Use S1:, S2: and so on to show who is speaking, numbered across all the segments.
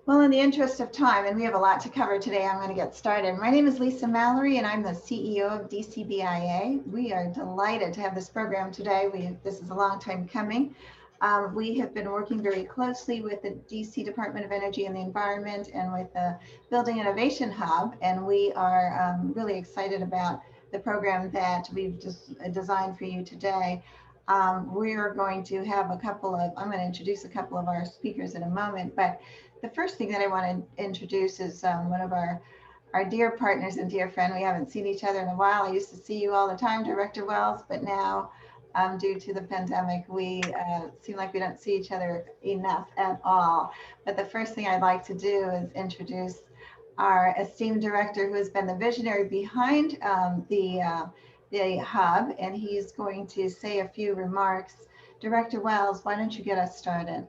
S1: Well, in the interest of time, and we have a lot to cover today, I'm going to get started. My name is Lisa Mallory, and I'm the CEO of DCBIA. We are delighted to have this program today. This is a long time coming. We have been working very closely with the DC Department of Energy and the Environment and with the Building Innovation Hub, and we are really excited about the program that we've just designed for you today. We are going to have I'm going to introduce a couple of our speakers in a moment, but the first thing that I want to introduce is one of our dear partners and dear friend. We haven't seen each other in a while. I used to see you all the time, Director Wells, but now due to the pandemic, we seem like we don't see each other enough at all. But the first thing I'd like to do is introduce our esteemed director who has been the visionary behind the hub, and he's going to say a few remarks. Director Wells, why don't you get us started?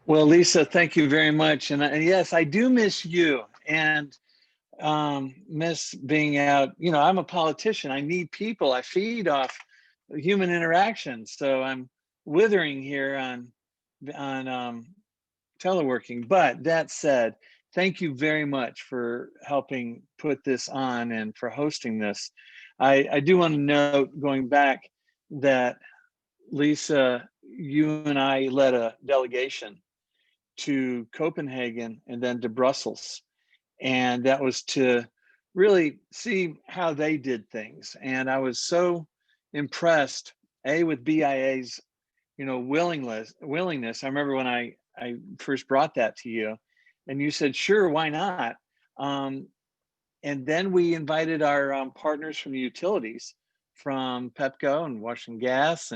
S2: Well, Lisa, thank you very much. And yes, I do miss you and miss being out. You know, I'm a politician. I need people. I feed off human interaction. So I'm withering here on teleworking. But that said, thank you very much for helping put this on and for hosting this. I do want to note, going back, that Lisa, you and I led a delegation to Copenhagen and then to Brussels. And that was to really see how they did things. And I was so impressed, with BIA's, willingness. I remember when I first brought that to you and you said, sure, why not? And then we invited our partners from the utilities, from Pepco and Washington Gas,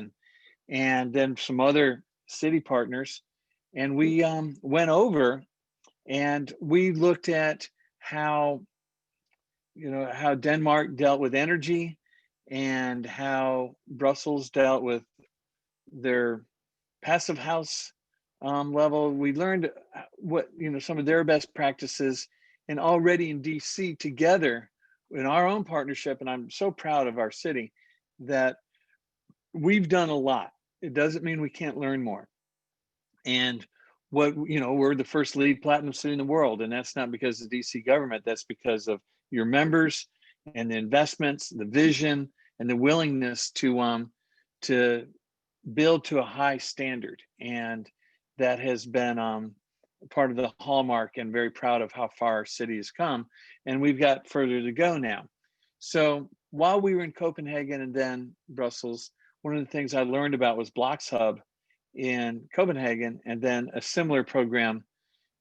S2: and then some other city partners. And we went over and we looked at how Denmark dealt with energy and how Brussels dealt with their passive house level. We learned what, some of their best practices, and already in DC together in our own partnership. And I'm so proud of our city that we've done a lot. It doesn't mean we can't learn more. And we're the first LEED Platinum city in the world. And that's not because of the DC government, that's because of your members and the investments, the vision, and the willingness to build to a high standard. And that has been part of the hallmark, and very proud of how far our city has come. And we've got further to go now. So while we were in Copenhagen and then Brussels, one of the things I learned about was Blocks Hub in Copenhagen, and then a similar program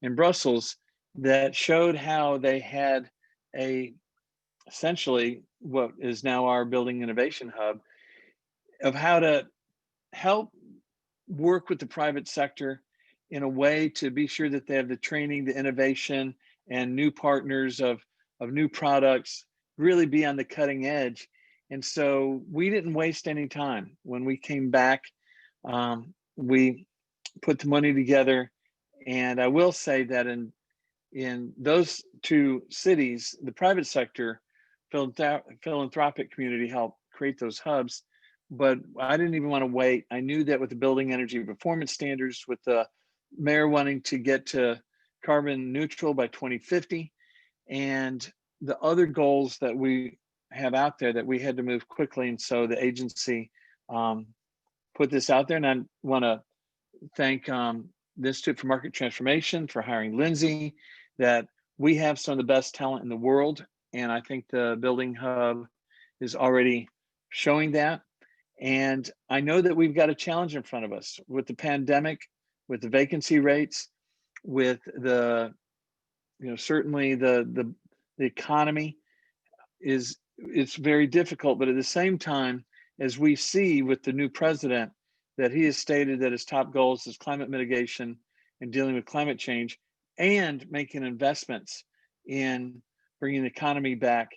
S2: in Brussels that showed how they had essentially what is now our Building Innovation Hub, of how to help work with the private sector in a way to be sure that they have the training, the innovation, and new partners of new products, really be on the cutting edge. And so we didn't waste any time. When we came back, we put the money together. And I will say that in those two cities, the private sector, philanthropic community helped create those hubs. But I didn't even want to wait. I knew that with the building energy performance standards, with the mayor wanting to get to carbon neutral by 2050, and the other goals that we have out there, that we had to move quickly. And so the agency put this out there. And I want to thank the Institute for Market Transformation for hiring Lindsay, that we have some of the best talent in the world. And I think the Building Hub is already showing that. And I know that we've got a challenge in front of us with the pandemic, with the vacancy rates, with the, certainly the economy it's very difficult. But at the same time, as we see with the new president, that he has stated that his top goals is climate mitigation and dealing with climate change, and making investments in bringing the economy back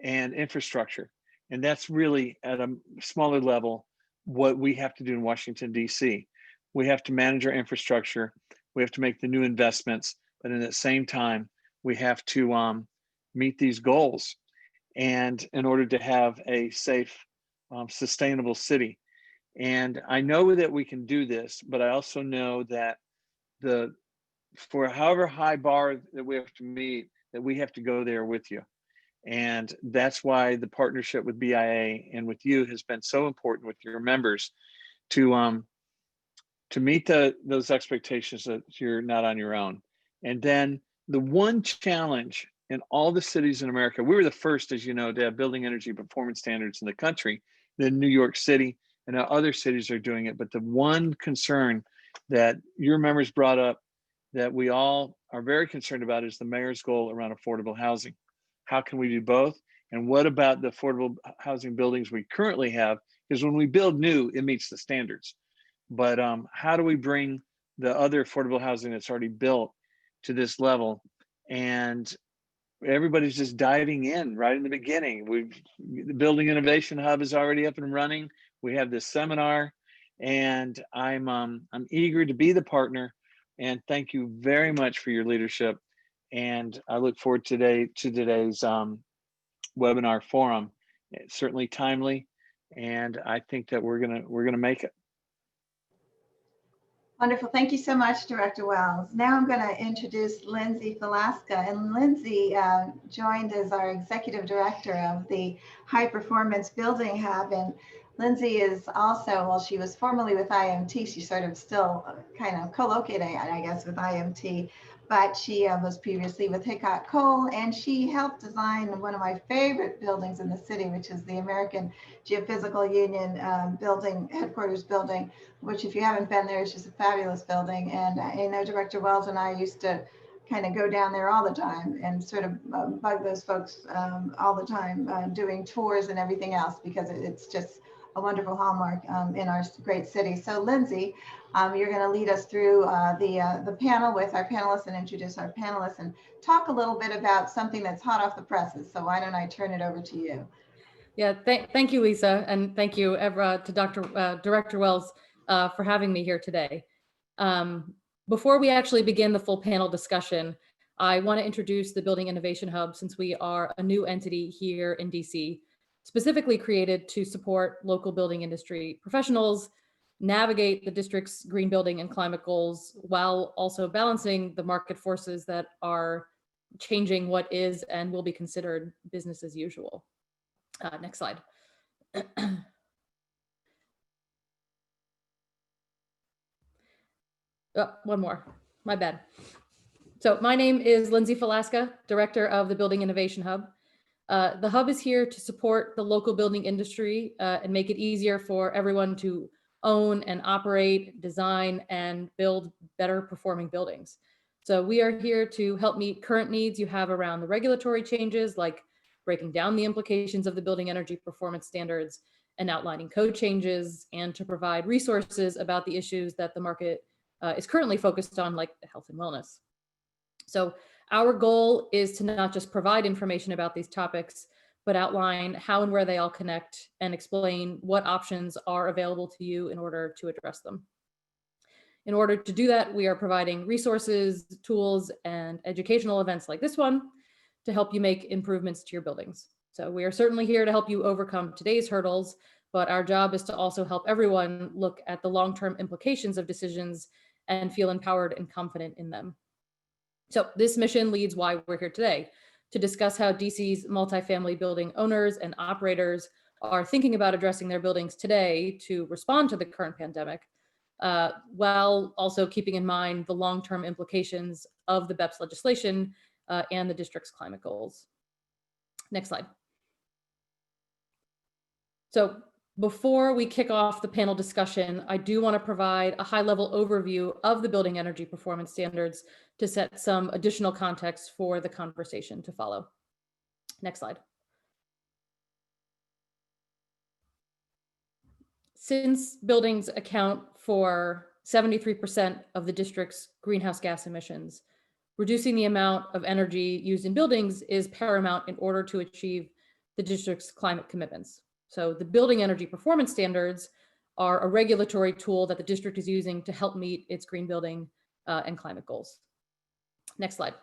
S2: and infrastructure. And that's really at a smaller level what we have to do in Washington, D.C. We have to manage our infrastructure. We have to make the new investments, but at the same time, we have to meet these goals. And in order to have a safe, sustainable city. And I know that we can do this, but I also know that the for however high bar that we have to meet, that we have to go there with you. And that's why the partnership with BIA and with you has been so important with your members to meet those expectations that you're not on your own. And then the one challenge in all the cities in America, we were the first, as you know, to have building energy performance standards in the country. Then New York City and now other cities are doing it. But the one concern that your members brought up that we all are very concerned about is the mayor's goal around affordable housing. How can we do both? And what about the affordable housing buildings we currently have? Because when we build new, it meets the standards. But how do we bring the other affordable housing that's already built to this level? And everybody's just diving in right in the beginning. The Building Innovation Hub is already up and running. We have this seminar, and I'm eager to be the partner. And thank you very much for your leadership. And I look forward to today's webinar forum. It's certainly timely, and I think that we're gonna make it.
S1: Wonderful. Thank you so much, Director Wells. Now I'm going to introduce Lindsay Falaska. And Lindsay joined as our Executive Director of the High Performance Building Hub. And Lindsay is also, well, she was formerly with IMT. She's sort of still kind of co-located, I guess, with IMT. But she was previously with Hickok Cole, and she helped design one of my favorite buildings in the city, which is the American Geophysical Union building, headquarters building, which if you haven't been there, is just a fabulous building. And I know Director Wells and I used to kind of go down there all the time and sort of bug those folks all the time, doing tours and everything else, because it's just a wonderful hallmark in our great city. So Lindsay, you're going to lead us through the panel with our panelists and introduce our panelists and talk a little bit about something that's hot off the presses. So why don't I turn it over to you?
S3: Yeah, thank you, Lisa, and thank you to Director Wells for having me here today. Before we actually begin the full panel discussion, I want to introduce the Building Innovation Hub, since we are a new entity here in DC, specifically created to support local building industry professionals, navigate the district's green building and climate goals, while also balancing the market forces that are changing what is and will be considered business as usual. Next slide. Oh, one more, my bad. So my name is Lindsay Falaska, Director of the Building Innovation Hub. The Hub is here to support the local building industry and make it easier for everyone to own and operate, design, and build better performing buildings. So we are here to help meet current needs you have around the regulatory changes, like breaking down the implications of the building energy performance standards and outlining code changes, and to provide resources about the issues that the market is currently focused on, like health and wellness. So our goal is to not just provide information about these topics, but outline how and where they all connect and explain what options are available to you in order to address them. In order to do that, we are providing resources, tools, and educational events like this one to help you make improvements to your buildings. So we are certainly here to help you overcome today's hurdles, but our job is to also help everyone look at the long-term implications of decisions and feel empowered and confident in them. So this mission leads why we're here today, to discuss how DC's multifamily building owners and operators are thinking about addressing their buildings today to respond to the current pandemic, while also keeping in mind the long-term implications of the BEPS legislation and the district's climate goals. Next slide. So before we kick off the panel discussion, I do want to provide a high-level overview of the building energy performance standards to set some additional context for the conversation to follow. Next slide. Since buildings account for 73% of the district's greenhouse gas emissions, reducing the amount of energy used in buildings is paramount in order to achieve the district's climate commitments. So the building energy performance standards are a regulatory tool that the district is using to help meet its green building and climate goals. Next slide.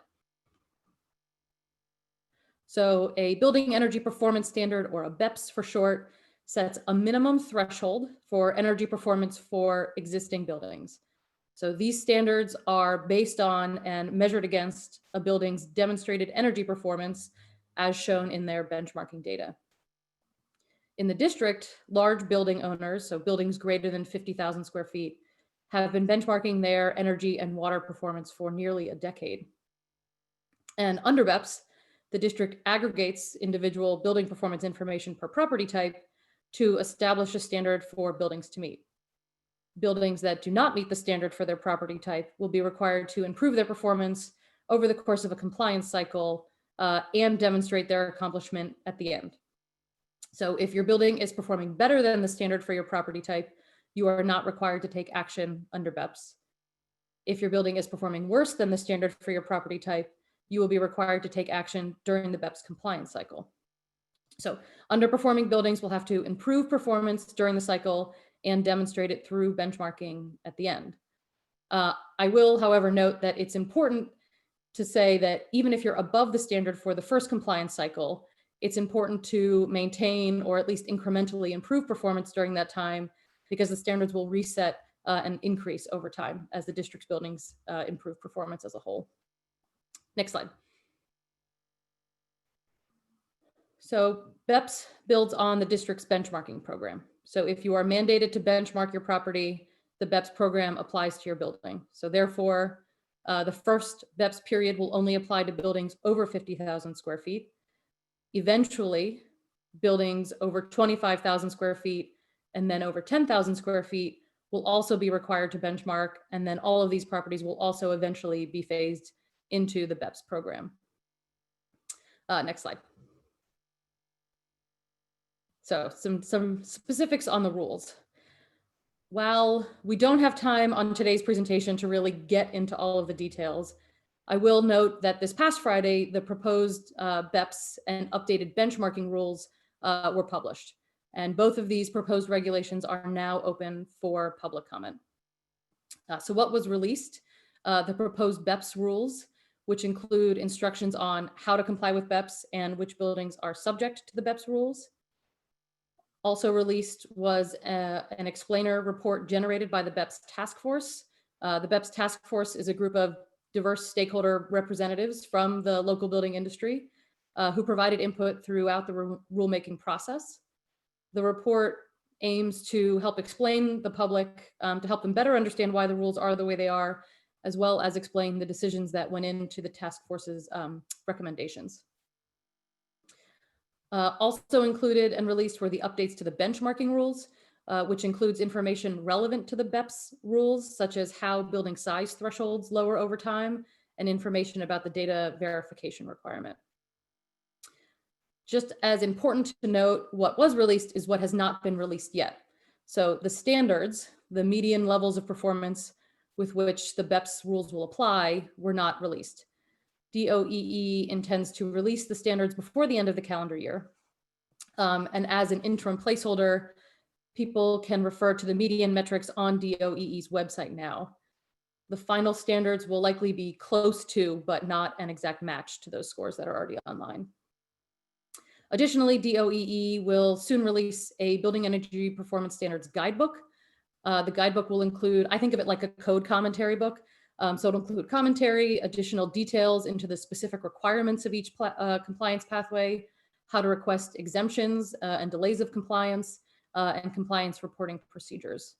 S3: So a building energy performance standard, or a BEPS for short, sets a minimum threshold for energy performance for existing buildings. So these standards are based on and measured against a building's demonstrated energy performance as shown in their benchmarking data. In the district, large building owners, so buildings greater than 50,000 square feet, have been benchmarking their energy and water performance for nearly a decade. And under BEPS, the district aggregates individual building performance information per property type to establish a standard for buildings to meet. Buildings that do not meet the standard for their property type will be required to improve their performance over the course of a compliance cycle and demonstrate their accomplishment at the end. So if your building is performing better than the standard for your property type, you are not required to take action under BEPS. If your building is performing worse than the standard for your property type, you will be required to take action during the BEPS compliance cycle. So underperforming buildings will have to improve performance during the cycle and demonstrate it through benchmarking at the end. I will, however, note that it's important to say that even if you're above the standard for the first compliance cycle, it's important to maintain or at least incrementally improve performance during that time, because the standards will reset and increase over time as the district's buildings improve performance as a whole. Next slide. So BEPS builds on the district's benchmarking program. So if you are mandated to benchmark your property, the BEPS program applies to your building. So therefore, the first BEPS period will only apply to buildings over 50,000 square feet. Eventually, buildings over 25,000 square feet and then over 10,000 square feet will also be required to benchmark. And then all of these properties will also eventually be phased into the BEPS program. Next slide. So some specifics on the rules. While we don't have time on today's presentation to really get into all of the details, I will note that this past Friday, the proposed BEPS and updated benchmarking rules were published. And both of these proposed regulations are now open for public comment. So what was released? The proposed BEPS rules, which include instructions on how to comply with BEPS and which buildings are subject to the BEPS rules. Also released was an explainer report generated by the BEPS task force. The BEPS task force is a group of diverse stakeholder representatives from the local building industry who provided input throughout the rulemaking process. The report aims to help explain the public, to help them better understand why the rules are the way they are, as well as explain the decisions that went into the task force's recommendations. Also included and released were the updates to the benchmarking rules, which includes information relevant to the BEPS rules, such as how building size thresholds lower over time and information about the data verification requirement. Just as important to note, what was released is what has not been released yet. So the standards, the median levels of performance with which the BEPS rules will apply, were not released. DOEE intends to release the standards before the end of the calendar year. And as an interim placeholder, people can refer to the median metrics on DOEE's website now. The final standards will likely be close to, but not an exact match to those scores that are already online. Additionally, DOEE will soon release a building energy performance standards guidebook. The guidebook will include, I think of it like a code commentary book. So it'll include commentary, additional details into the specific requirements of each compliance pathway, how to request exemptions and delays of compliance, and compliance reporting procedures.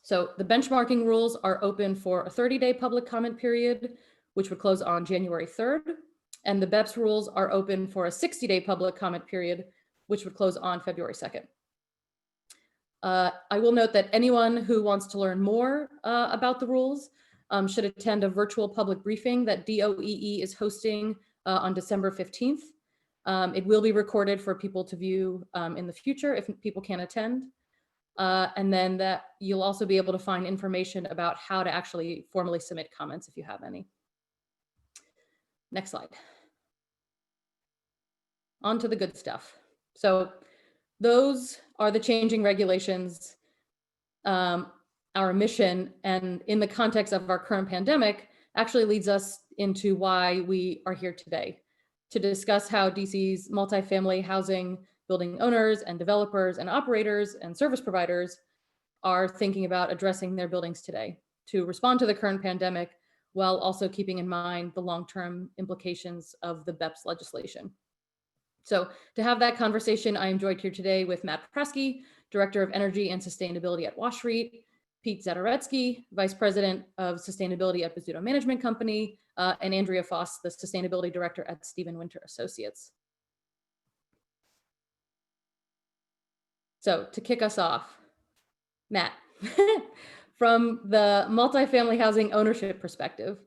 S3: So the benchmarking rules are open for a 30-day public comment period, which would close on January 3rd. And the BEPS rules are open for a 60-day public comment period, which would close on February 2nd. I will note that anyone who wants to learn more about the rules should attend a virtual public briefing that DOEE is hosting on December 15th. It will be recorded for people to view in the future if people can't attend. And then that you'll also be able to find information about how to actually formally submit comments if you have any. Next slide. On to the good stuff. So those are the changing regulations, our mission, and in the context of our current pandemic, actually leads us into why we are here today, to discuss how DC's multifamily housing building owners and developers and operators and service providers are thinking about addressing their buildings today to respond to the current pandemic while also keeping in mind the long-term implications of the BEPS legislation. So to have that conversation, I am joined here today with Matt Praske, Director of Energy and Sustainability at WashREIT, Pete Zadoretzky, Vice President of Sustainability at Bozzuto Management Company, and Andrea Foss, the Sustainability Director at Stephen Winter Associates. So to kick us off, Matt, from the multifamily housing ownership perspective,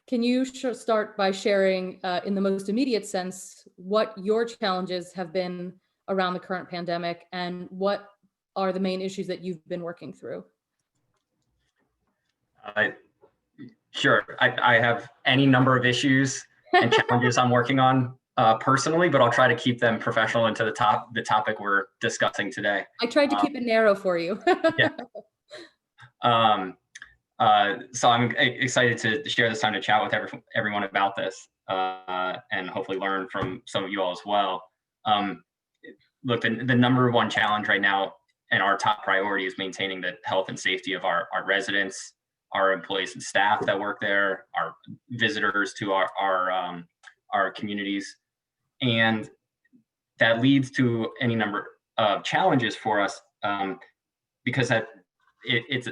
S3: can you start by sharing in the most immediate sense what your challenges have been around the current pandemic and what are the main issues that you've been working through?
S4: Sure. I have any number of issues and challenges I'm working on personally, but I'll try to keep them professional into the topic we're discussing today.
S3: I tried to keep it narrow for you.
S4: Yeah. So I'm excited to share this time to chat with everyone about this and hopefully learn from some of you all as well. Look, the number one challenge right now and our top priority is maintaining the health and safety of our residents, our employees and staff that work there, our visitors to our communities. And that leads to any number of challenges for us because it's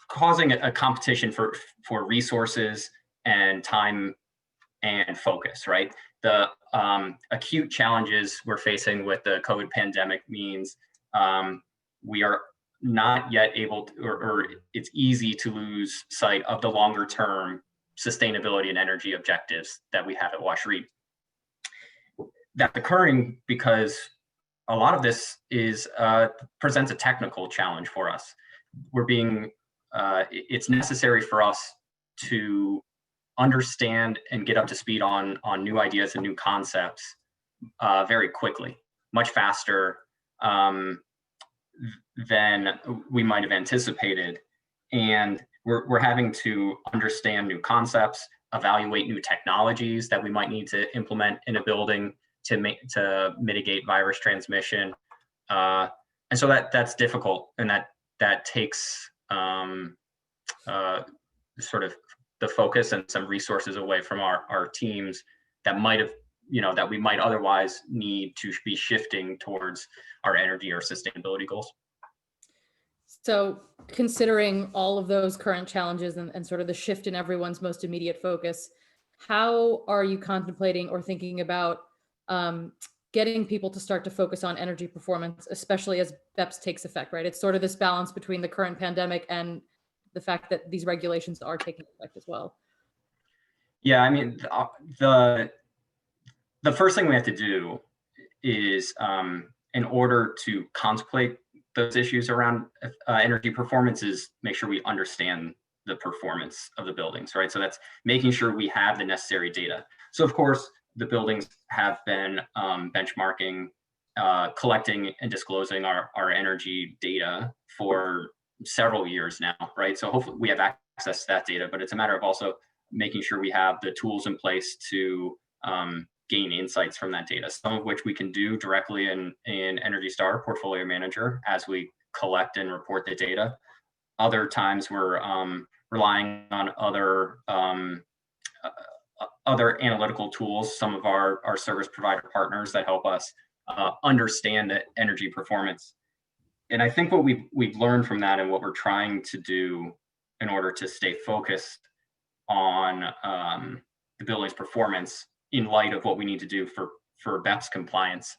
S4: causing a competition for resources and time and focus, right? The acute challenges we're facing with the COVID pandemic means we are not yet able to, or it's easy to lose sight of the longer term sustainability and energy objectives that we have at WashREIT. That's occurring because a lot of this presents a technical challenge for us. It's necessary for us to understand and get up to speed on new ideas and new concepts very quickly, much faster than we might have anticipated. And we're having to understand new concepts, evaluate new technologies that we might need to implement in a building to mitigate virus transmission. And so that's difficult, and that takes sort of the focus and some resources away from our teams that we might otherwise need to be shifting towards our energy or sustainability goals.
S3: So considering all of those current challenges and sort of the shift in everyone's most immediate focus, how are you contemplating or thinking about getting people to start to focus on energy performance, especially as BEPS takes effect, right? It's sort of this balance between the current pandemic and the fact that these regulations are taking effect as well.
S4: Yeah, I mean, the first thing we have to do is, in order to contemplate those issues around energy performance, is make sure we understand the performance of the buildings, right? So that's making sure we have the necessary data. So of course, the buildings have been benchmarking, collecting and disclosing our energy data for several years now, right? So hopefully we have access to that data, but it's a matter of also making sure we have the tools in place to gain insights from that data, some of which we can do directly in Energy Star Portfolio Manager as we collect and report the data. Other times we're relying on other analytical tools, some of our service provider partners that help us understand the energy performance. And I think what we've learned from that and what we're trying to do in order to stay focused on the building's performance in light of what we need to do for BEPS compliance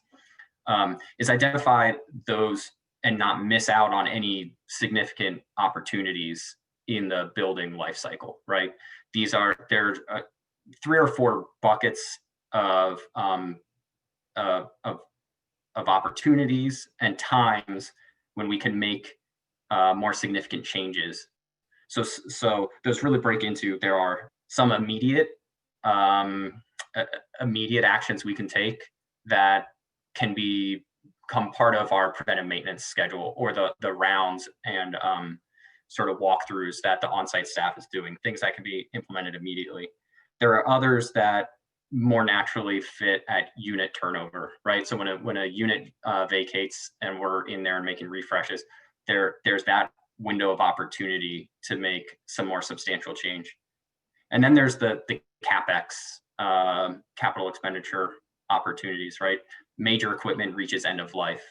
S4: is identify those and not miss out on any significant opportunities in the building life cycle, right? There's 3 or 4 buckets of opportunities and times when we can make more significant changes. So those really break into, there are some immediate actions we can take that can become part of our preventive maintenance schedule, or the rounds and sort of walkthroughs that the on-site staff is doing, things that can be implemented immediately. There are others that more naturally fit at unit turnover, right? So when a unit vacates and we're in there and making refreshes, there's that window of opportunity to make some more substantial change. And then there's the CapEx, capital expenditure opportunities, right? Major equipment reaches end of life,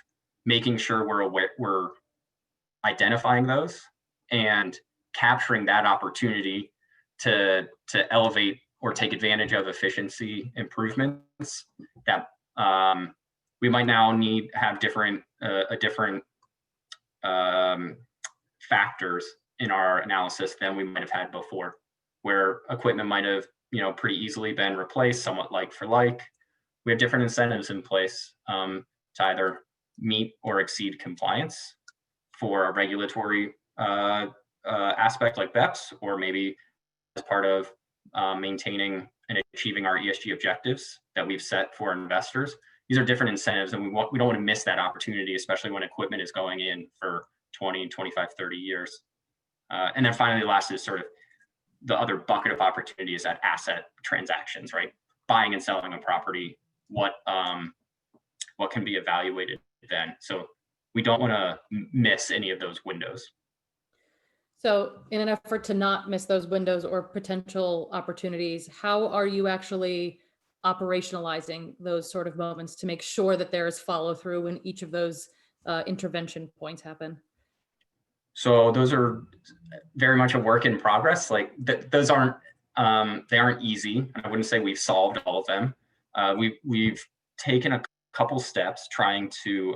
S4: making sure we're identifying those and capturing that opportunity to elevate or take advantage of efficiency improvements that we might now have different factors in our analysis than we might have had before, where equipment might have pretty easily been replaced somewhat like for like. We have different incentives in place to either meet or exceed compliance for a regulatory aspect like BEPS, or maybe as part of maintaining and achieving our ESG objectives that we've set for investors. These are different incentives, and we don't want to miss that opportunity, especially when equipment is going in for 20, 25, 30 years. And then finally, last is sort of the other bucket of opportunity is that asset transactions, right? Buying and selling a property, what can be evaluated then. So we don't want to miss any of those windows.
S3: So in an effort to not miss those windows or potential opportunities, how are you actually operationalizing those sort of moments to make sure that there is follow through when each of those intervention points happen?
S4: So those are very much a work in progress. Like those aren't, they aren't easy. I wouldn't say we've solved all of them. We've taken a couple steps trying to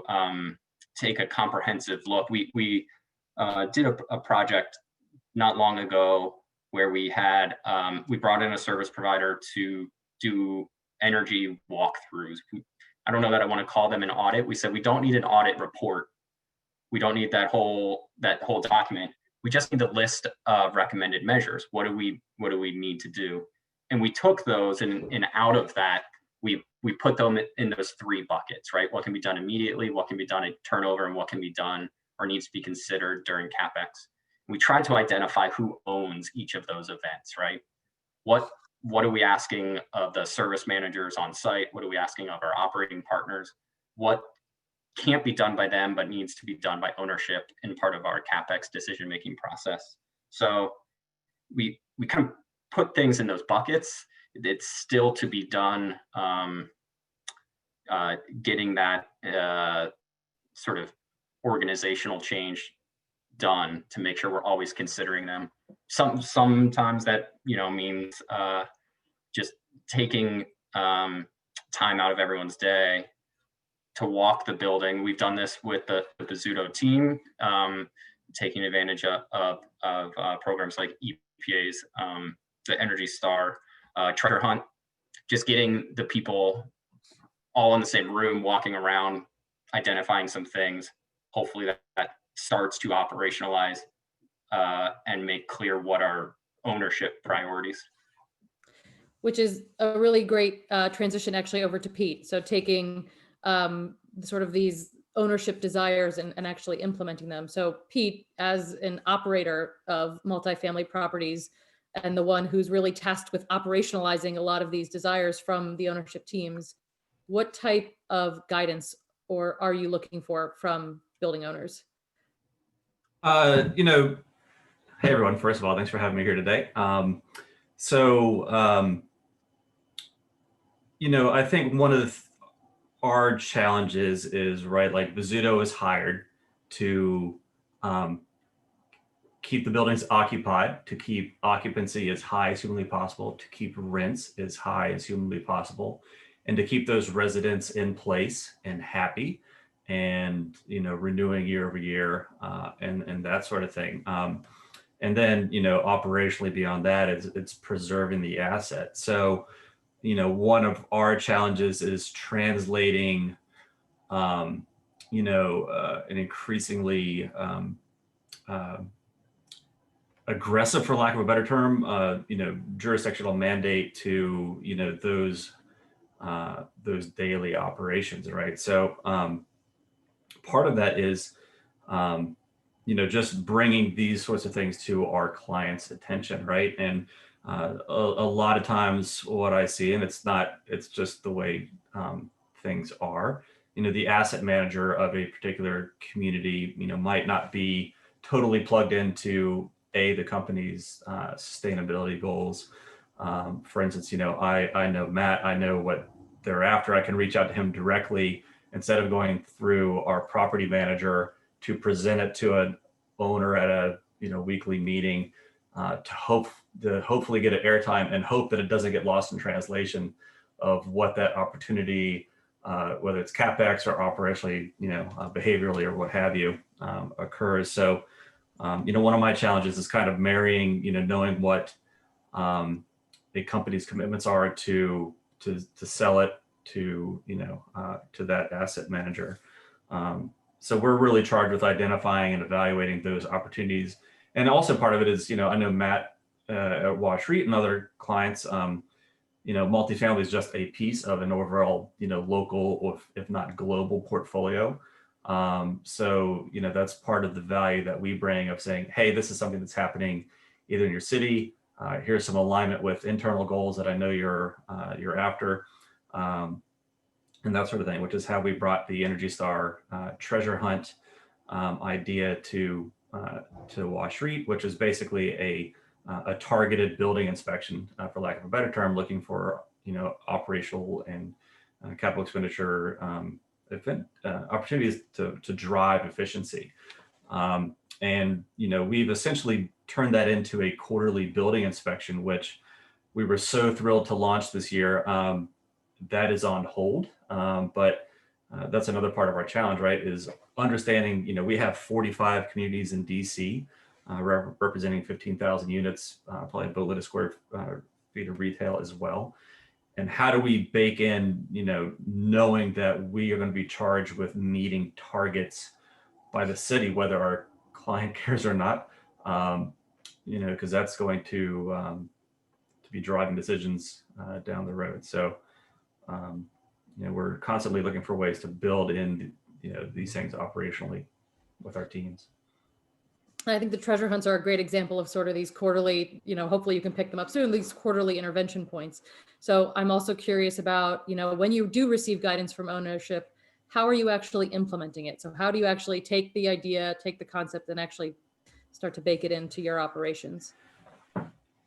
S4: take a comprehensive look. We did a project not long ago where we had we brought in a service provider to do energy walkthroughs. I don't know that I want to call them an audit. We said we don't need an audit report. We don't need that whole document. We just need a list of recommended measures. What do we need to do? And we took those and out of that, we put them in those three buckets, right? What can be done immediately, what can be done at turnover, and what can be done or needs to be considered during CapEx. We tried to identify who owns each of those events, right? What are we asking of the service managers on site? What are we asking of our operating partners? What can't be done by them, but needs to be done by ownership in part of our CapEx decision-making process? So we kind of put things in those buckets. It's still to be done, getting that sort of organizational change done to make sure we're always considering them. Sometimes that means just taking time out of everyone's day to walk the building. We've done this with the Bozzuto team, taking advantage of programs like EPA's the Energy Star treasure hunt, just getting the people all in the same room, walking around, identifying some things. Hopefully that starts to operationalize and make clear what our ownership priorities.
S3: Which is a really great transition actually over to Pete. So taking sort of these ownership desires and actually implementing them. So Pete, as an operator of multifamily properties and the one who's really tasked with operationalizing a lot of these desires from the ownership teams, what type of guidance or are you looking for from building owners?
S5: Hey everyone, first of all, thanks for having me here today. I think one of our challenges is, right, like Bozzuto is hired to keep the buildings occupied, to keep occupancy as high as humanly possible, to keep rents as high as humanly possible, and to keep those residents in place and happy and, renewing year over year and that sort of thing. And then, operationally beyond that, it's preserving the asset. So, one of our challenges is translating, an increasingly aggressive, for lack of a better term, jurisdictional mandate to, those daily operations, right? So part of that is, just bringing these sorts of things to our clients' attention, right? And a lot of times what I see, and it's just the way things are, the asset manager of a particular community, might not be totally plugged into the company's sustainability goals. For instance, I know Matt, I know what they're after. I can reach out to him directly instead of going through our property manager to present it to an owner at a weekly meeting, to hopefully get an airtime and hope that it doesn't get lost in translation of what that opportunity, whether it's CapEx or operationally, behaviorally or what have you, occurs. So, one of my challenges is kind of marrying, knowing what a company's commitments are to sell it to, to that asset manager. So we're really charged with identifying and evaluating those opportunities. And also part of it is, I know Matt at WashREIT and other clients, multifamily is just a piece of an overall, local or if not global portfolio. So, that's part of the value that we bring of saying, hey, this is something that's happening either in your city. Here's some alignment with internal goals that I know you're after, and that sort of thing, which is how we brought the Energy Star treasure hunt idea to WashREIT, which is basically a targeted building inspection, for lack of a better term, looking for operational and capital expenditure opportunities to drive efficiency. And we've essentially turned that into a quarterly building inspection, which we were so thrilled to launch this year. That is on hold, but that's another part of our challenge, right? Is understanding, we have 45 communities in DC, representing 15,000 units, probably a billion square feet of retail as well. And how do we bake in, knowing that we are going to be charged with meeting targets by the city, whether our client cares or not, because that's going to be driving decisions down the road. So, we're constantly looking for ways to build in, these things operationally with our teams.
S3: I think the treasure hunts are a great example of sort of these quarterly, hopefully you can pick them up soon, these quarterly intervention points. So I'm also curious about, when you do receive guidance from ownership, how are you actually implementing it? So how do you actually take the idea, take the concept and actually start to bake it into your operations?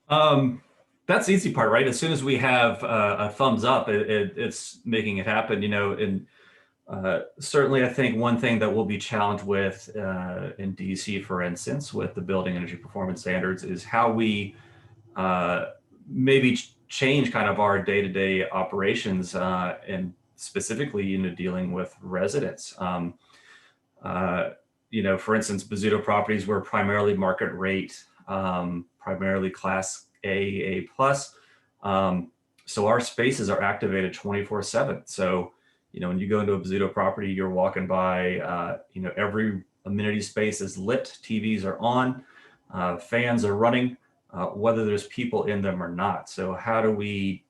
S5: That's the easy part, right? As soon as we have a thumbs up, it's making it happen, and certainly I think one thing that we'll be challenged with in DC, for instance, with the building energy performance standards is how we maybe change kind of our day-to-day operations and specifically, dealing with residents. For instance, Bozzuto properties were primarily market rate, primarily class A plus. So our spaces are activated 24/7. So, when you go into a Bozzuto property, you're walking by, every amenity space is lit, TVs are on, fans are running, whether there's people in them or not. So how do we,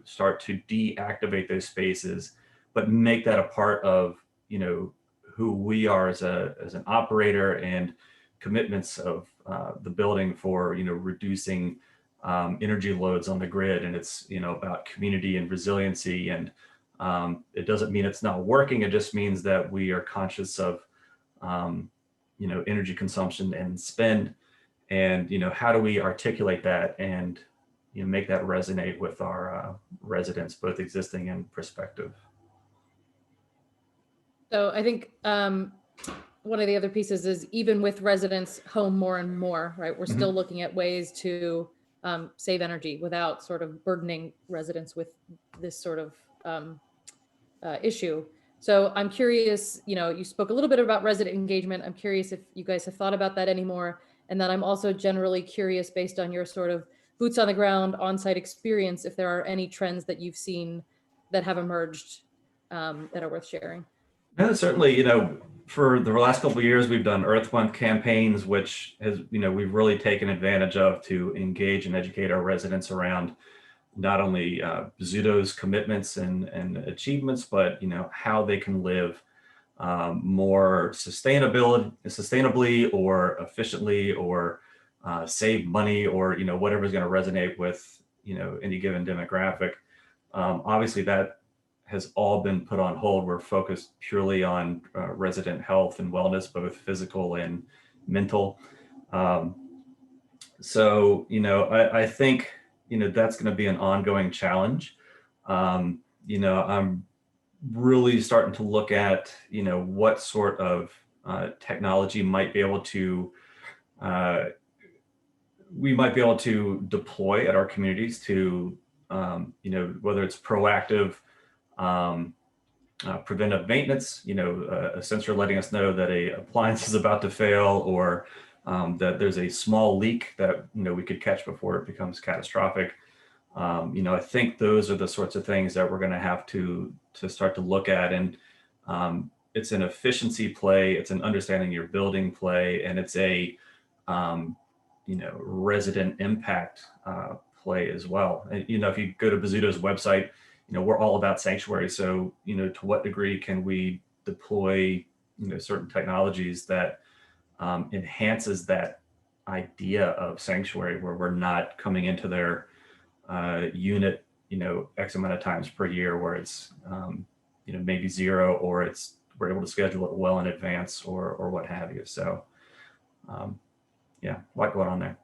S5: start to deactivate those spaces, but make that a part of, who we are as an operator and commitments of the building for, reducing energy loads on the grid. And it's, about community and resiliency. And it doesn't mean it's not working. It just means that we are conscious of, energy consumption and spend. And, how do we articulate that and, make that resonate with our residents, both existing and prospective.
S3: So I think one of the other pieces is even with residents home more and more, right? We're still looking at ways to save energy without sort of burdening residents with this sort of issue. So I'm curious, you spoke a little bit about resident engagement. I'm curious if you guys have thought about that anymore. And then I'm also generally curious, based on your sort of boots on the ground, on-site experience, if there are any trends that you've seen that have emerged that are worth sharing.
S5: Yeah, certainly, for the last couple of years, we've done Earth Month campaigns, which has, we've really taken advantage of to engage and educate our residents around not only Bozzuto's commitments and achievements, but, how they can live more sustainably or efficiently or save money or, whatever is going to resonate with, any given demographic. Obviously, that has all been put on hold. We're focused purely on resident health and wellness, both physical and mental. So, I think, that's going to be an ongoing challenge. I'm really starting to look at, what sort of technology might be able to, we might be able to deploy at our communities to, whether it's proactive, preventive maintenance, a sensor letting us know that a appliance is about to fail, or that there's a small leak that we could catch before it becomes catastrophic. I think those are the sorts of things that we're going to have to start to look at, and it's an efficiency play, it's an understanding your building play, and it's a resident impact play as well. And, if you go to Bozzuto's website, we're all about sanctuary. So, to what degree can we deploy, certain technologies that enhances that idea of sanctuary, where we're not coming into their unit, X amount of times per year, where it's, maybe zero, or we're able to schedule it well in advance, or what have you. So, yeah, a lot going on there.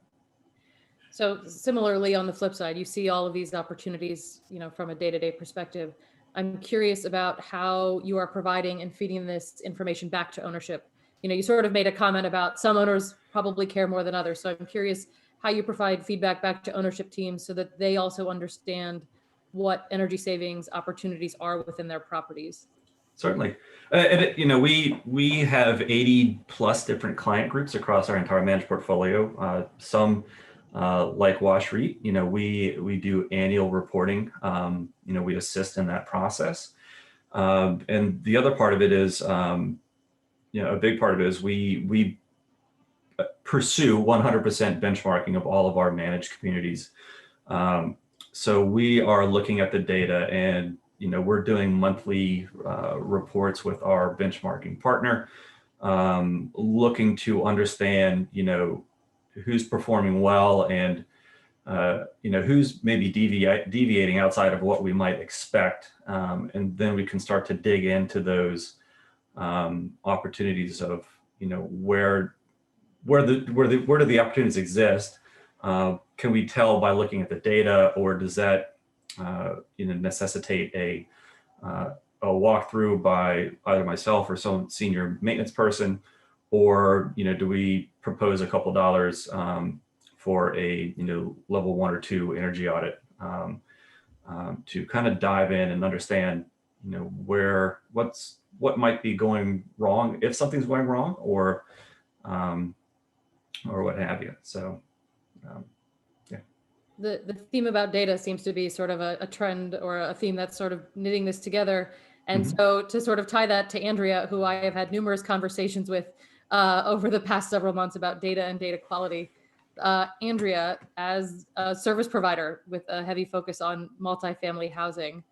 S3: So similarly, on the flip side, you see all of these opportunities, from a day-to-day perspective. I'm curious about how you are providing and feeding this information back to ownership. You sort of made a comment about some owners probably care more than others. So I'm curious how you provide feedback back to ownership teams so that they also understand what energy savings opportunities are within their properties.
S5: Certainly. And we have 80 plus different client groups across our entire managed portfolio. Some like WashREIT, we do annual reporting. We assist in that process. And the other part of it is, a big part of it is we pursue 100% benchmarking of all of our managed communities. So we are looking at the data, and we're doing monthly reports with our benchmarking partner, looking to understand, who's performing well, and who's maybe deviating outside of what we might expect, and then we can start to dig into those opportunities of where do the opportunities exist. Can we tell by looking at the data, or does that necessitate a walkthrough by either myself or some senior maintenance person, or do we propose a couple dollars for a level 1 or 2 energy audit to kind of dive in and understand what might be going wrong, if something's going wrong, or what have you. So yeah.
S3: The theme about data seems to be sort of a trend, or a theme that's sort of knitting this together. And so to sort of tie that to Andrea, who I have had numerous conversations with over the past several months about data and data quality. Andrea, as a service provider with a heavy focus on multifamily housing,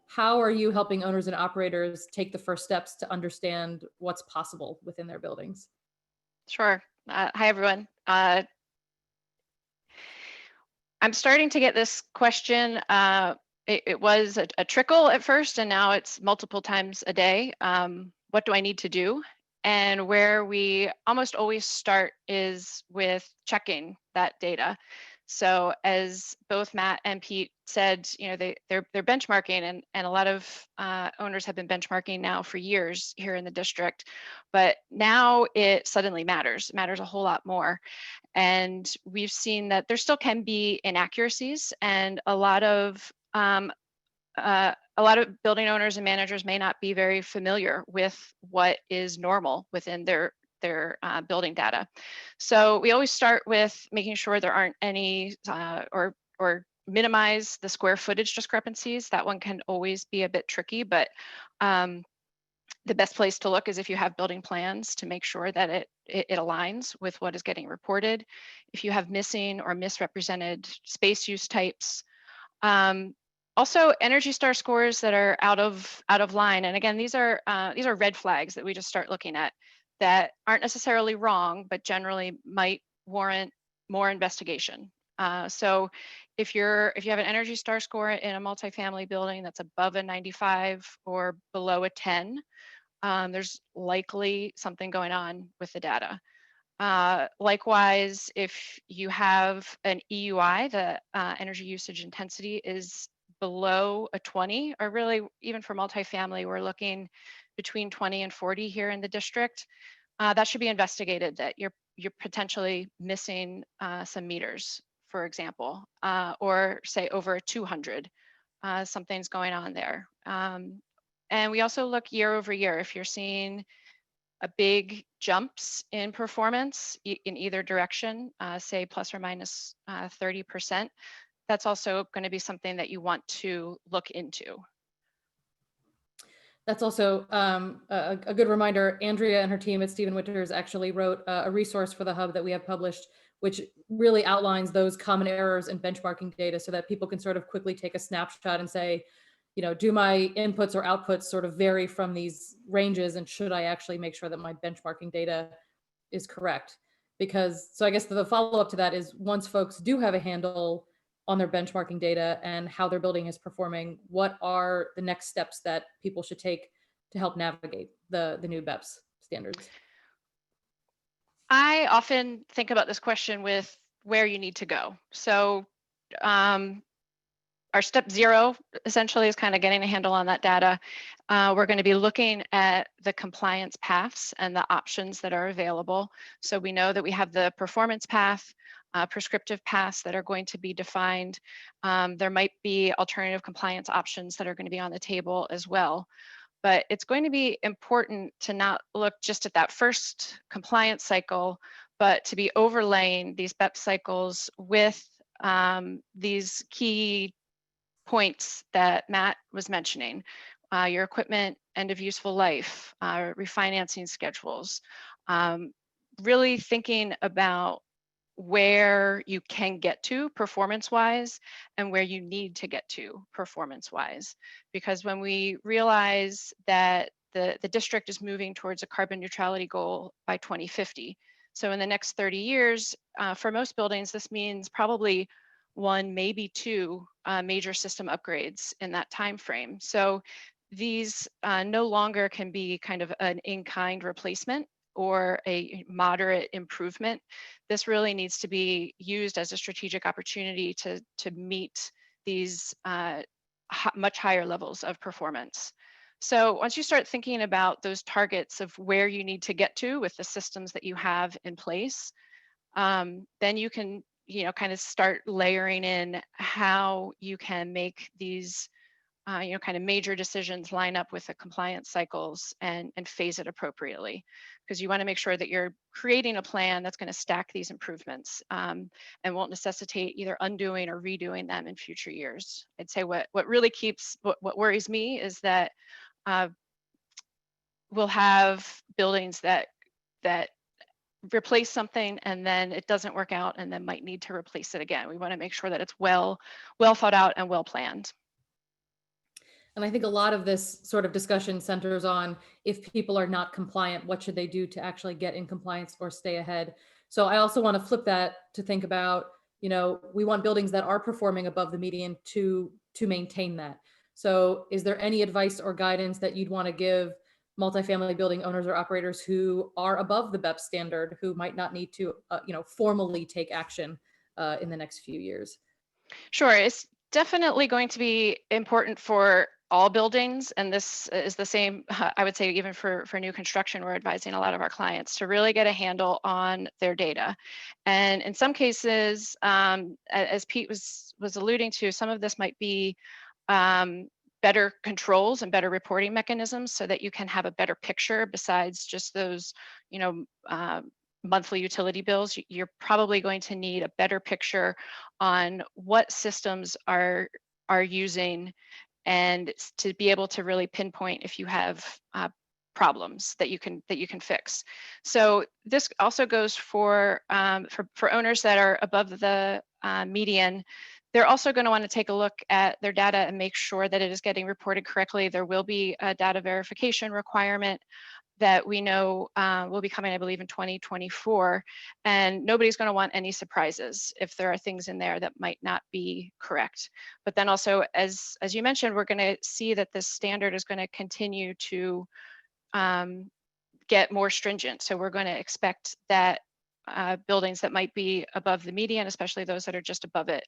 S3: how are you helping owners and operators take the first steps to understand what's possible within their buildings?
S6: Sure. Hi, everyone. I'm starting to get this question. It was a trickle at first, and now it's multiple times a day. What do I need to do? And where we almost always start is with checking that data. So as both Matt and Pete said, they're benchmarking, and a lot of owners have been benchmarking now for years here in the district, but now it suddenly matters. It matters a whole lot more. And we've seen that there still can be inaccuracies, and a lot of building owners and managers may not be very familiar with what is normal within their building data. So we always start with making sure there aren't any or minimize the square footage discrepancies. That one can always be a bit tricky, but the best place to look is if you have building plans, to make sure that it aligns with what is getting reported. If you have missing or misrepresented space use types. Also, Energy Star scores that are out of line. And again, these are red flags that we just start looking at that aren't necessarily wrong, but generally might warrant more investigation. So if you have an Energy Star score in a multifamily building that's above a 95 or below a 10, there's likely something going on with the data. Likewise, if you have an EUI, the energy usage intensity is below a 20, or really even for multifamily, we're looking between 20 and 40 here in the district. That should be investigated, that you're potentially missing some meters, for example, or say over 200, something's going on there. And we also look year over year. If you're seeing a big jumps in performance in either direction, say plus or minus 30%, that's also going to be something that you want to look into.
S3: That's also a good reminder. Andrea and her team at Stephen Winters actually wrote a resource for the hub that we have published, which really outlines those common errors in benchmarking data so that people can sort of quickly take a snapshot and say, you know, do my inputs or outputs sort of vary from these ranges, and should I actually make sure that my benchmarking data is correct? Because, so I guess the follow-up to that is, once folks do have a handle on their benchmarking data and how their building is performing, what are the next steps that people should take to help navigate the new BEPS standards?
S6: I often think about this question with where you need to go. So our step 0 essentially is kind of getting a handle on that data. We're going to be looking at the compliance paths and the options that are available. So we know that we have the performance path, prescriptive paths that are going to be defined. There might be alternative compliance options that are going to be on the table as well. But it's going to be important to not look just at that first compliance cycle, but to be overlaying these BEPS cycles with these key points that Matt was mentioning, your equipment, end of useful life, refinancing schedules, really thinking about where you can get to performance-wise and where you need to get to performance-wise. Because when we realize that the district is moving towards a carbon neutrality goal by 2050, so in the next 30 years, for most buildings, this means probably 1, maybe 2 major system upgrades in that time frame. So these no longer can be kind of an in-kind replacement or a moderate improvement. This really needs to be used as a strategic opportunity to meet these much higher levels of performance. So once you start thinking about those targets of where you need to get to with the systems that you have in place, then you can, you know, kind of start layering in how you can make these you know, kind of major decisions line up with the compliance cycles and phase it appropriately, because you want to make sure that you're creating a plan that's going to stack these improvements and won't necessitate either undoing or redoing them in future years. I'd say what really keeps, what worries me is that we'll have buildings that replace something and then it doesn't work out and then might need to replace it again. We want to make sure that it's well thought out and well planned.
S3: And I think a lot of this sort of discussion centers on, if people are not compliant, what should they do to actually get in compliance or stay ahead? So I also want to flip that to think about, you know, we want buildings that are performing above the median to maintain that. So is there any advice or guidance that you'd want to give multifamily building owners or operators who are above the BEPS standard, who might not need to, you know, formally take action in the next few years?
S6: Sure, it's definitely going to be important for all buildings, and this is the same, I would say, even for new construction. We're advising a lot of our clients to really get a handle on their data. And in some cases, as Pete was alluding to, some of this might be better controls and better reporting mechanisms so that you can have a better picture besides just those, you know, monthly utility bills. You're probably going to need a better picture on what systems are using, and to be able to really pinpoint if you have problems that you can fix. So this also goes for owners that are above the median. They're also going to want to take a look at their data and make sure that it is getting reported correctly. There will be a data verification requirement. that we know will be coming, I believe, in 2024. And nobody's going to want any surprises if there are things in there that might not be correct. But then also, as you mentioned, we're going to see that this standard is going to continue to get more stringent. So we're going to expect that buildings that might be above the median, especially those that are just above it,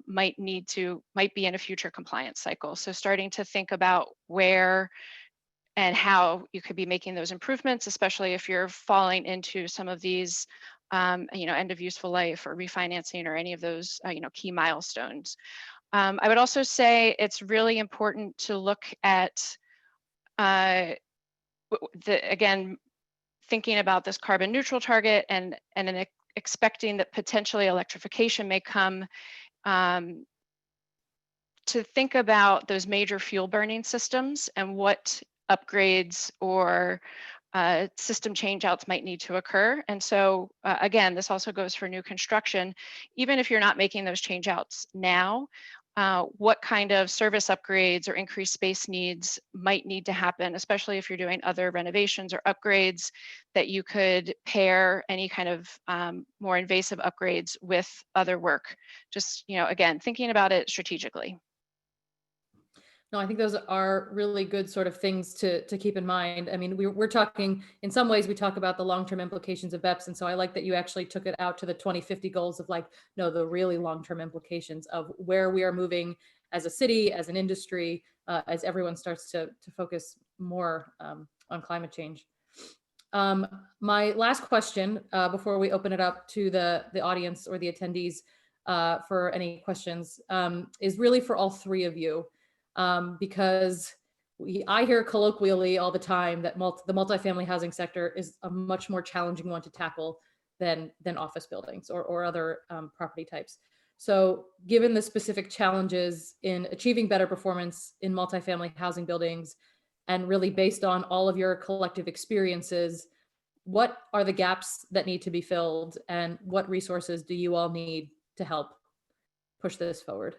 S6: might be in a future compliance cycle. So starting to think about where and how you could be making those improvements, especially if you're falling into some of these, end of useful life or refinancing or any of those, key milestones. I would also say it's really important to look at, again, thinking about this carbon neutral target and expecting that potentially electrification may come, to think about those major fuel burning systems and what upgrades or system change outs might need to occur. And so again, this also goes for new construction. Even if you're not making those change outs now, what kind of service upgrades or increased space needs might need to happen, especially if you're doing other renovations or upgrades, that you could pair any kind of more invasive upgrades with other work. Just, again, thinking about it strategically.
S3: No, I think those are really good sort of things to keep in mind. I mean, we're talking, in some ways, we talk about the long-term implications of BEPS. And so I like that you actually took it out to the 2050 goals of the really long-term implications of where we are moving as a city, as an industry, as everyone starts to focus more on climate change. My last question before we open it up to the audience or the attendees for any questions is really for all three of you. Because I hear colloquially all the time that the multifamily housing sector is a much more challenging one to tackle than office buildings or other property types. So given the specific challenges in achieving better performance in multifamily housing buildings, and really based on all of your collective experiences, what are the gaps that need to be filled, and what resources do you all need to help push this forward?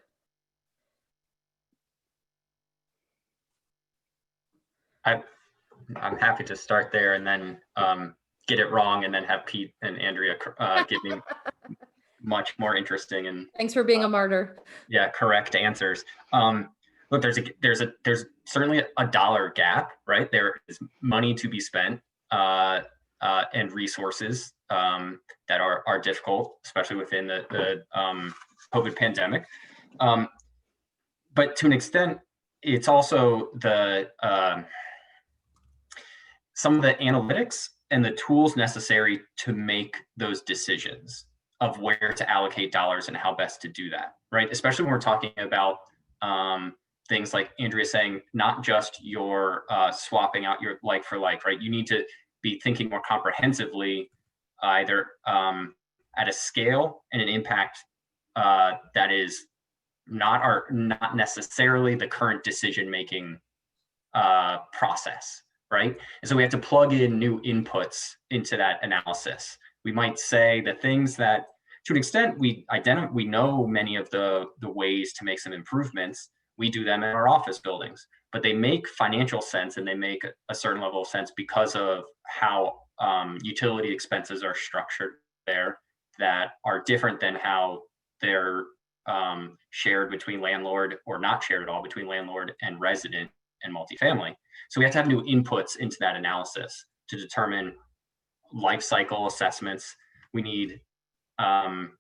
S4: I'm happy to start there and then get it wrong and then have Pete and Andrea give me much more interesting and
S3: thanks for being a martyr.
S4: Yeah, correct answers. Look, there's certainly a dollar gap, right? There is money to be spent and resources that are difficult, especially within the COVID pandemic. But to an extent, it's also some of the analytics and the tools necessary to make those decisions of where to allocate dollars and how best to do that, right? Especially when we're talking about things like Andrea saying, not just your swapping out your like for like, right? You need to be thinking more comprehensively, either at a scale and an impact that is not necessarily the current decision-making process, right? And so we have to plug in new inputs into that analysis. We might say the things that, to an extent, we know many of the ways to make some improvements. We do them in our office buildings, but they make financial sense and they make a certain level of sense because of how utility expenses are structured there that are different than how they're shared between landlord, or not shared at all, between landlord and resident and multifamily. So we have to have new inputs into that analysis to determine life cycle assessments. We need and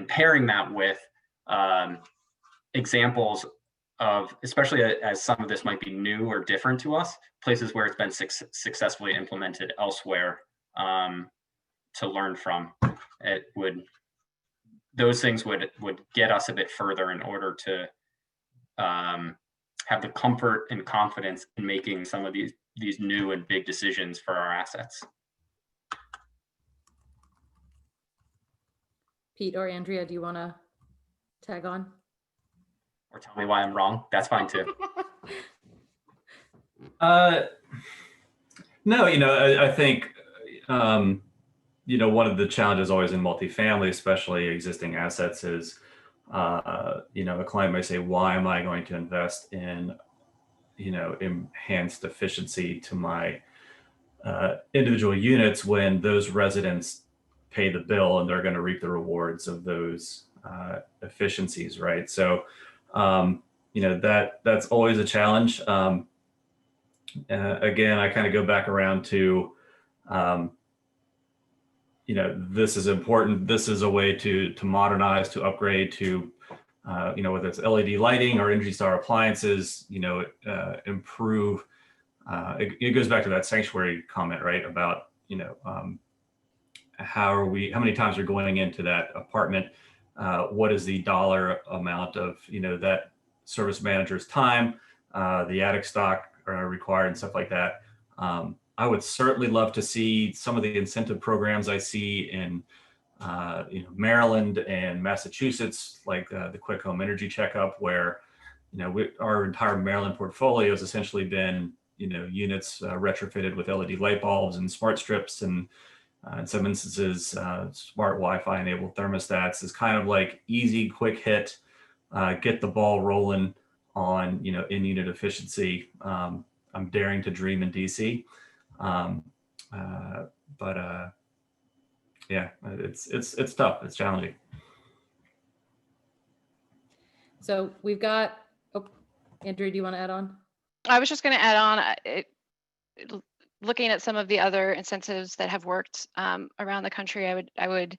S4: pairing that with examples of, especially as some of this might be new or different to us, places where it's been successfully implemented elsewhere to learn from. Those things would get us a bit further in order to have the comfort and confidence in making some of these new and big decisions for our assets.
S3: Pete or Andrea, do you want to tag on?
S4: Or tell me why I'm wrong? That's fine too.
S5: No, I think, one of the challenges always in multifamily, especially existing assets, is, a client might say, why am I going to invest in, enhanced efficiency to my individual units when those residents pay the bill and they're going to reap the rewards of those efficiencies, right? So, that's always a challenge. Again, I kind of go back around to, this is important. This is a way to modernize, to upgrade, to, whether it's LED lighting or Energy Star appliances, improve. It goes back to that sanctuary comment, right? About, how many times we're going into that apartment? What is the dollar amount of, that service manager's time, the attic stock required and stuff like that. I would certainly love to see some of the incentive programs I see in Maryland and Massachusetts, like the quick home energy checkup, where our entire Maryland portfolio has essentially been units retrofitted with LED light bulbs and smart strips, and in some instances smart Wi-Fi enabled thermostats. Is kind of like easy, quick hit, get the ball rolling on in-unit efficiency. I'm daring to dream in DC, but yeah, it's tough. It's challenging.
S3: So we've got, Andrew, do you want to add on?
S6: I was just going to add on, looking at some of the other incentives that have worked around the country, I would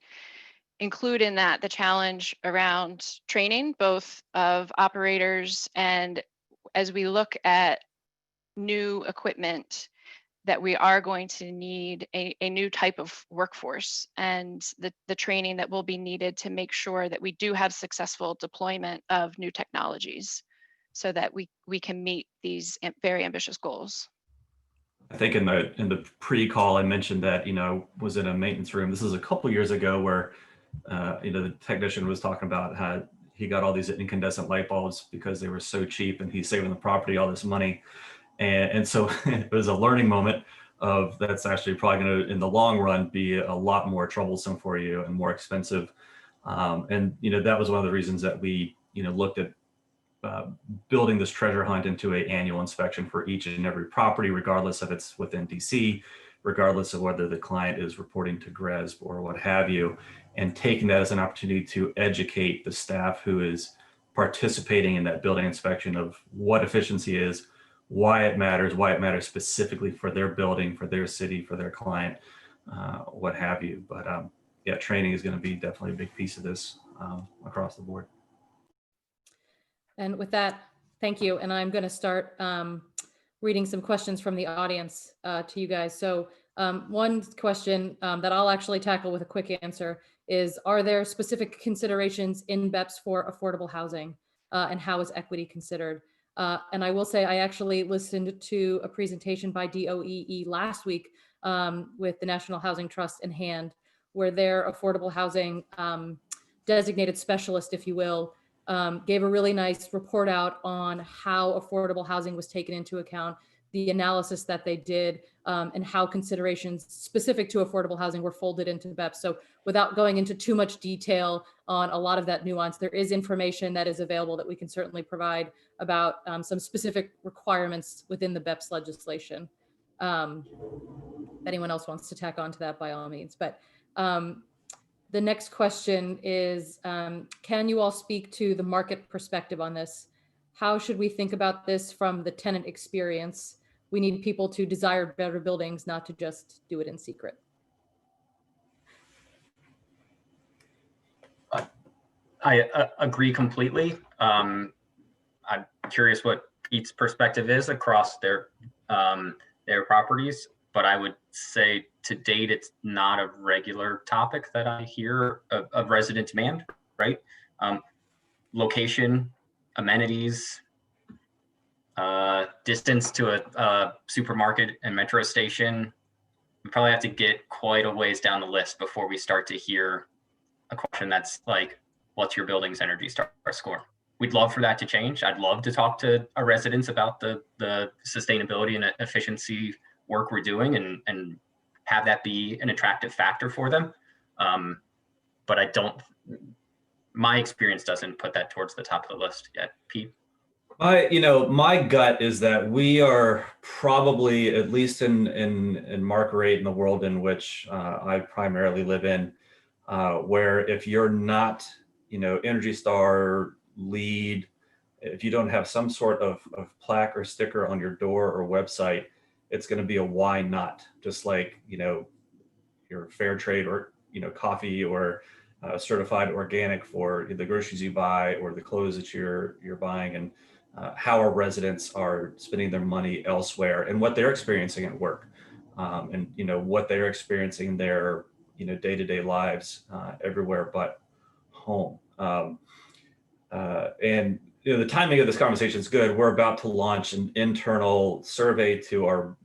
S6: include in that the challenge around training, both of operators, and as we look at new equipment, that we are going to need a new type of workforce, and the training that will be needed to make sure that we do have successful deployment of new technologies so that we can meet these very ambitious goals.
S5: I think in the pre-call, I mentioned that, was in a maintenance room. This is a couple years ago where, the technician was talking about how he got all these incandescent light bulbs because they were so cheap and he's saving the property all this money. And so it was a learning moment of that's actually probably going to, in the long run, be a lot more troublesome for you and more expensive. And, that was one of the reasons that we, looked at building this treasure hunt into an annual inspection for each and every property, regardless if it's within DC, regardless of whether the client is reporting to GRESB or what have you, and taking that as an opportunity to educate the staff who is participating in that building inspection of what efficiency is, why it matters specifically for their building, for their city, for their client, what have you. But yeah, training is going to be definitely a big piece of this across the board.
S3: And with that, thank you. And I'm going to start reading some questions from the audience to you guys. So one question that I'll actually tackle with a quick answer is, are there specific considerations in BEPS for affordable housing, and how is equity considered? And I will say I actually listened to a presentation by DOEE last week with the National Housing Trust in hand, where their affordable housing designated specialist, if you will, gave a really nice report out on how affordable housing was taken into account, the analysis that they did, and how considerations specific to affordable housing were folded into BEPS. So without going into too much detail on a lot of that nuance, there is information that is available that we can certainly provide about some specific requirements within the BEPS legislation. If anyone else wants to tack on to that, by all means. But the next question is, can you all speak to the market perspective on this? How should we think about this from the tenant experience? We need people to desire better buildings, not to just do it in secret.
S4: I agree completely. I'm curious what Pete's perspective is across their properties, but I would say to date, it's not a regular topic that I hear of resident demand, right? Location, amenities, distance to a supermarket and metro station. We probably have to get quite a ways down the list before we start to hear a question that's like, what's your building's Energy Star score? We'd love for that to change. I'd love to talk to our residents about the sustainability and efficiency work we're doing and have that be an attractive factor for them. But my experience doesn't put that towards the top of the list yet. Pete?
S5: My gut is that we are probably, at least in market rate in the world in which I primarily live in, where if you're not, Energy Star, LEED, if you don't have some sort of plaque or sticker on your door or website, it's going to be a why not, just like, your fair trade or, coffee, or certified organic for the groceries you buy or the clothes that you're buying, and how our residents are spending their money elsewhere and what they're experiencing at work, and what they're experiencing in their day-to-day lives everywhere but home. And the timing of this conversation is good. We're about to launch an internal survey to our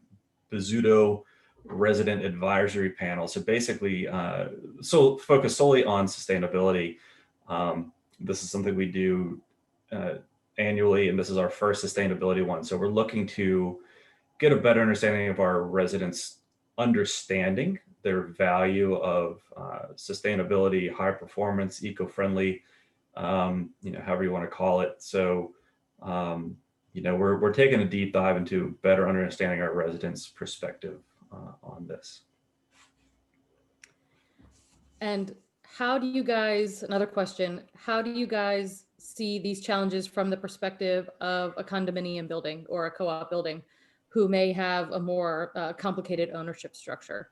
S5: Bozzuto resident advisory panel. So basically, focus solely on sustainability. This is something we do annually, and this is our first sustainability one. So we're looking to get a better understanding of our residents, understanding their value of sustainability, high performance, eco-friendly, however you want to call it. So, we're taking a deep dive into better understanding our residents' perspective on this.
S3: And how do you guys, another question, how do you guys see these challenges from the perspective of a condominium building or a co-op building who may have a more complicated ownership structure?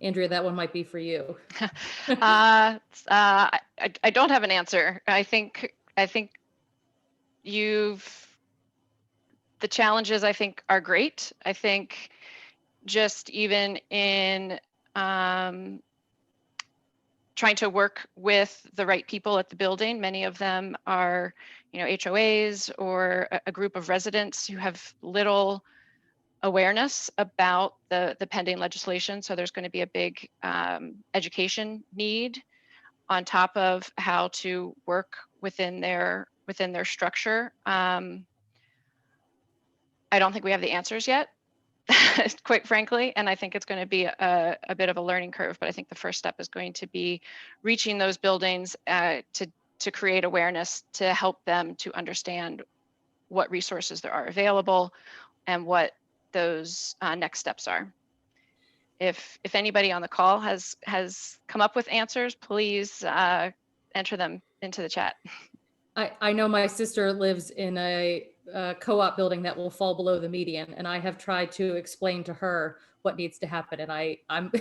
S3: Andrea, that one might be for you.
S6: I don't have an answer. I think the challenges I think are great. I think just even in trying to work with the right people at the building, many of them are, HOAs or a group of residents who have little awareness about the pending legislation. So there's going to be a big education need on top of how to work within their structure. I don't think we have the answers yet, quite frankly, and I think it's going to be a bit of a learning curve. But I think the first step is going to be reaching those buildings to create awareness, to help them to understand what resources there are available and what those next steps are. If anybody on the call has come up with answers, please enter them into the chat.
S3: I know my sister lives in a co-op building that will fall below the median, and I have tried to explain to her what needs to happen. And I'm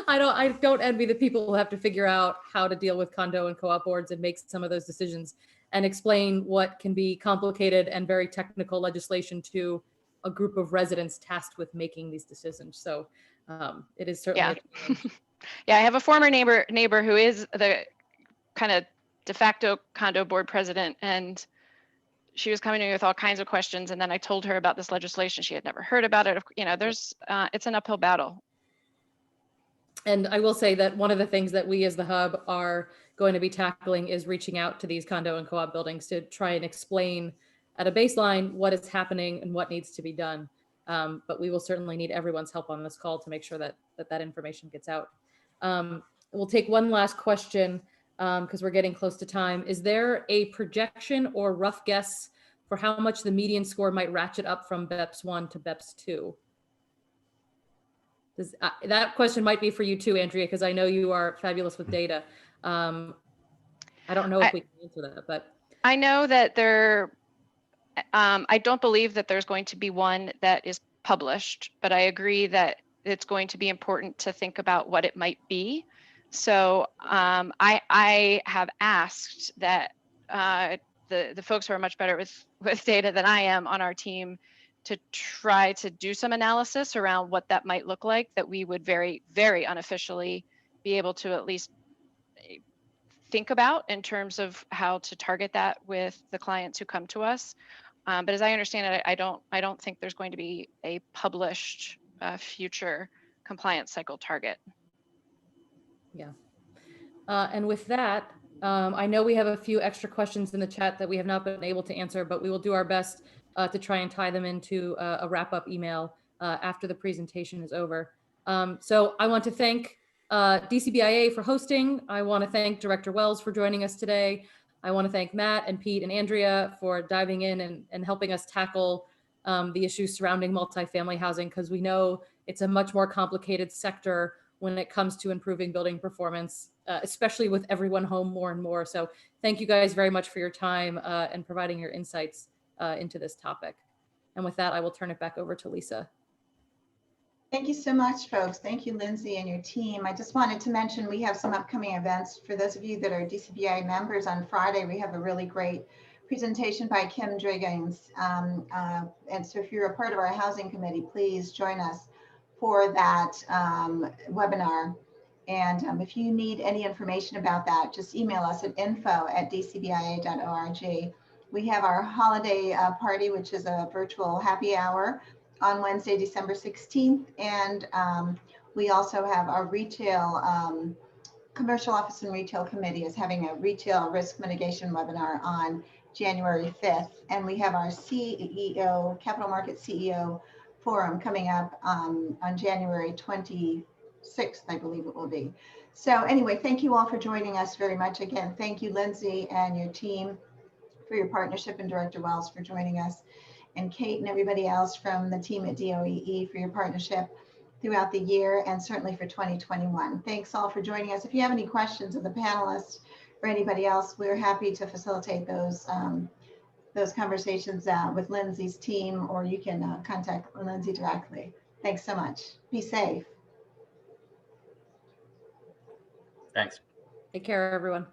S3: I don't envy the people who have to figure out how to deal with condo and co-op boards and make some of those decisions and explain what can be complicated and very technical legislation to a group of residents tasked with making these decisions. So it is certainly.
S6: Yeah. Yeah, I have a former neighbor who is the kind of de facto condo board president, and she was coming to me with all kinds of questions. And then I told her about this legislation. She had never heard about it. There's it's an uphill battle.
S3: And I will say that one of the things that we as the hub are going to be tackling is reaching out to these condo and co-op buildings to try and explain at a baseline what is happening and what needs to be done. But we will certainly need everyone's help on this call to make sure that information gets out. We'll take one last question because we're getting close to time. Is there a projection or rough guess for how much the median score might ratchet up from BEPS 1 to BEPS 2? That question might be for you too, Andrea, because I know you are fabulous with data. I don't know if we can answer that, but.
S6: I know that I don't believe that there's going to be one that is published, but I agree that it's going to be important to think about what it might be. So I have asked that the folks who are much better with data than I am on our team to try to do some analysis around what that might look like, that we would very, very unofficially be able to at least think about in terms of how to target that with the clients who come to us. But as I understand it, I don't think there's going to be a published future compliance cycle target.
S3: Yeah. And with that, I know we have a few extra questions in the chat that we have not been able to answer, but we will do our best to try and tie them into a wrap-up email after the presentation is over. So I want to thank DCBIA for hosting. I want to thank Director Wells for joining us today. I want to thank Matt and Pete and Andrea for diving in and helping us tackle the issues surrounding multifamily housing, because we know it's a much more complicated sector when it comes to improving building performance, especially with everyone home more and more. So thank you guys very much for your time and providing your insights into this topic. And with that, I will turn it back over to Lisa.
S1: Thank you so much, folks. Thank you, Lindsay and your team. I just wanted to mention we have some upcoming events. For those of you that are DCBIA members, on Friday, we have a really great presentation by Kim Driggins. And so if you're a part of our housing committee, please join us for that webinar. And if you need any information about that, just email us at info@dcbia.org. We have our holiday party, which is a virtual happy hour on Wednesday, December 16th. And we also have our retail, commercial office and retail committee is having a retail risk mitigation webinar on January 5th. And we have our CEO, Capital Market CEO Forum coming up on January 26th, I believe it will be. So anyway, thank you all for joining us very much. Again, thank you, Lindsay and your team for your partnership, and Director Wells for joining us, and Kate and everybody else from the team at DOEE for your partnership throughout the year, and certainly for 2021. Thanks all for joining us. If you have any questions of the panelists or anybody else, we're happy to facilitate those conversations with Lindsay's team, or you can contact Lindsay directly. Thanks so much. Be safe.
S4: Thanks.
S3: Take care, everyone.